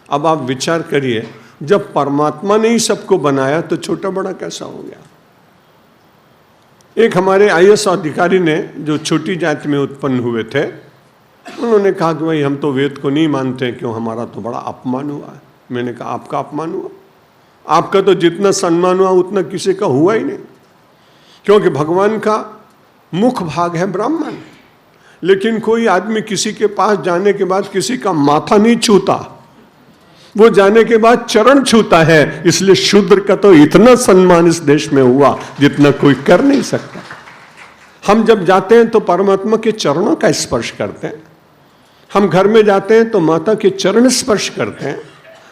अब आप विचार करिए, जब परमात्मा ने ही सबको बनाया तो छोटा बड़ा कैसा हो गया। एक हमारे आईएएस अधिकारी ने, जो छोटी जाति में उत्पन्न हुए थे, उन्होंने कहा कि भाई हम तो वेद को नहीं मानते, क्यों, हमारा तो बड़ा अपमान हुआ है। मैंने कहा आपका अपमान हुआ? आपका तो जितना सम्मान हुआ उतना किसी का हुआ ही नहीं, क्योंकि भगवान का मुख भाग है ब्राह्मण। लेकिन कोई आदमी किसी के पास जाने के बाद किसी का माथा नहीं छूता, वो जाने के बाद चरण छूता है। इसलिए शूद्र का तो इतना सम्मान इस देश में हुआ जितना कोई कर नहीं सकता। हम जब जाते हैं तो परमात्मा के चरणों का स्पर्श करते हैं। हम घर में जाते हैं तो माता के चरण स्पर्श करते हैं।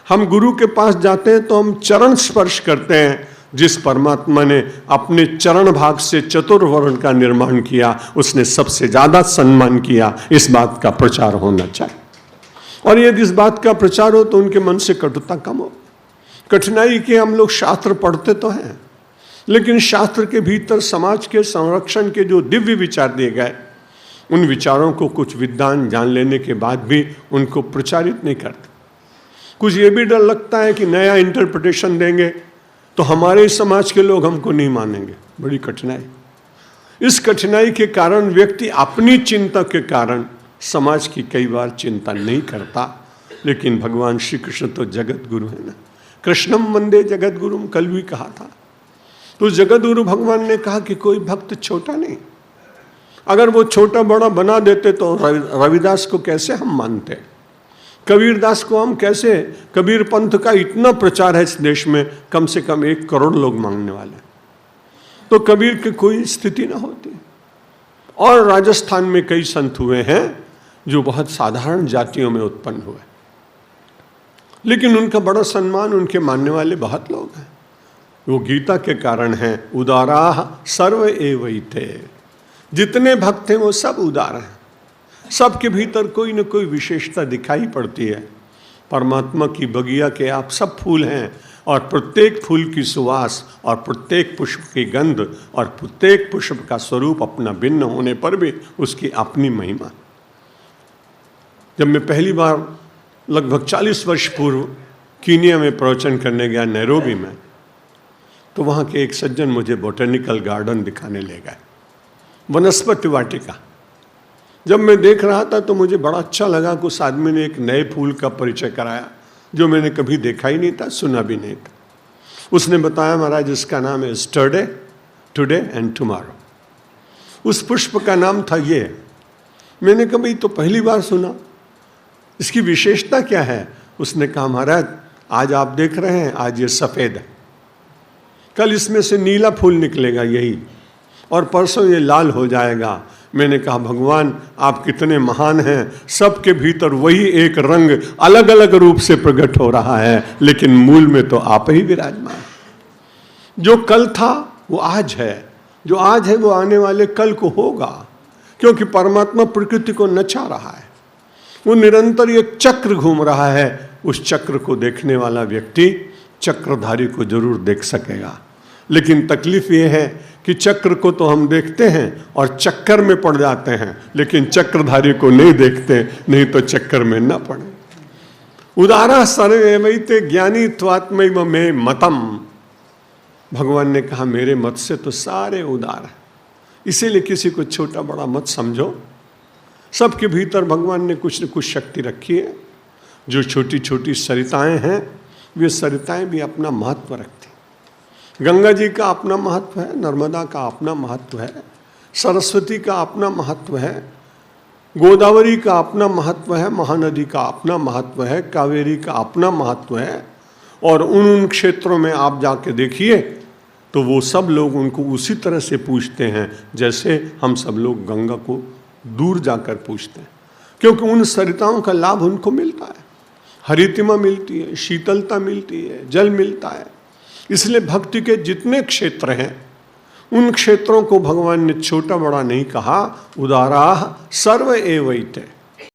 हम गुरु के पास जाते हैं तो हम चरण स्पर्श करते हैं। जिस परमात्मा ने अपने चरण भाग से चतुर्वर्ण का निर्माण किया, उसने सबसे ज्यादा सम्मान किया। इस बात का प्रचार होना चाहिए, और यदि इस बात का प्रचार हो तो उनके मन से कटुता कम हो। कठिनाई के हम लोग शास्त्र पढ़ते तो हैं, लेकिन शास्त्र के भीतर समाज के संरक्षण के जो दिव्य विचार दिए गए, उन विचारों को कुछ विद्वान जान लेने के बाद भी उनको प्रचारित नहीं करते। कुछ ये भी डर लगता है कि नया इंटरप्रिटेशन देंगे तो हमारे समाज के लोग हमको नहीं मानेंगे। बड़ी कठिनाई। इस कठिनाई के कारण व्यक्ति अपनी चिंता के कारण समाज की कई बार चिंता नहीं करता। लेकिन भगवान श्री कृष्ण तो जगत गुरु है ना, कृष्णम वंदे जगत गुरुम, कल भी कहा था। तो जगत गुरु भगवान ने कहा कि कोई भक्त छोटा नहीं। अगर वो छोटा बड़ा बना देते तो रविदास को कैसे हम मानते, कबीरदास को हम कैसे, कबीर पंथ का इतना प्रचार है इस देश में, कम से कम 1 करोड़ लोग मांगने वाले, तो कबीर की कोई स्थिति ना होती। और राजस्थान में कई संत हुए हैं जो बहुत साधारण जातियों में उत्पन्न हुए, लेकिन उनका बड़ा सम्मान, उनके मानने वाले बहुत लोग हैं। वो गीता के कारण हैं। उदाराः सर्व एवैते, जितने भक्त हैं वो सब उदार हैं। सबके भीतर कोई न कोई विशेषता दिखाई पड़ती है। परमात्मा की बगिया के आप सब फूल हैं, और प्रत्येक फूल की सुवास और प्रत्येक पुष्प की गंध और प्रत्येक पुष्प का स्वरूप अपना भिन्न होने पर भी उसकी अपनी महिमा। जब मैं पहली बार लगभग 40 वर्ष पूर्व कीनिया में प्रवचन करने गया, नैरोबी में, तो वहाँ के एक सज्जन मुझे बोटेनिकल गार्डन दिखाने ले गए, वनस्पति वाटिका। जब मैं देख रहा था तो मुझे बड़ा अच्छा लगा कि उस आदमी ने एक नए फूल का परिचय कराया जो मैंने कभी देखा ही नहीं था, सुना भी नहीं था। उसने बताया, महाराज इसका नाम है स्टरडे, टुडे एंड टुमारो। उस पुष्प का नाम था ये। मैंने कहा भाई तो पहली बार सुना, इसकी विशेषता क्या है? उसने कहा महाराज आज आप देख रहे हैं, आज ये सफ़ेद है, कल इसमें से नीला फूल निकलेगा यही, और परसों ये लाल हो जाएगा। मैंने कहा भगवान आप कितने महान हैं, सबके भीतर वही एक रंग अलग अलग रूप से प्रकट हो रहा है, लेकिन मूल में तो आप ही विराजमान। जो कल था वो आज है, जो आज है वो आने वाले कल को होगा, क्योंकि परमात्मा प्रकृति को नचा रहा है। वो निरंतर एक चक्र घूम रहा है। उस चक्र को देखने वाला व्यक्ति चक्रधारी को जरूर देख सकेगा। लेकिन तकलीफ ये है कि चक्र को तो हम देखते हैं और चक्कर में पड़ जाते हैं, लेकिन चक्रधारी को नहीं देखते, नहीं तो चक्कर में न पड़े। उदारा सर्वैते ज्ञानी त्वात्मैव मे मतम। भगवान ने कहा मेरे मत से तो सारे उदार हैं, इसीलिए किसी को छोटा बड़ा मत समझो। सबके भीतर भगवान ने कुछ न कुछ शक्ति रखी है। जो छोटी छोटी सरिताएं हैं, वे सरिताएं भी अपना महत्व रखती। गंगा जी का अपना महत्व है, नर्मदा का अपना महत्व है, सरस्वती का अपना महत्व है, गोदावरी का अपना महत्व है, महानदी का अपना महत्व है, कावेरी का अपना महत्व है। और उन क्षेत्रों में आप जाके देखिए तो वो सब लोग उनको उसी तरह से पूछते हैं जैसे हम सब लोग गंगा को दूर जाकर पूछते हैं, क्योंकि उन सरिताओं का लाभ उनको मिलता है। हरितिमा मिलती है, शीतलता मिलती है, जल मिलता है। इसलिए भक्ति के जितने क्षेत्र हैं उन क्षेत्रों को भगवान ने छोटा बड़ा नहीं कहा। उदाराः सर्व एवैते।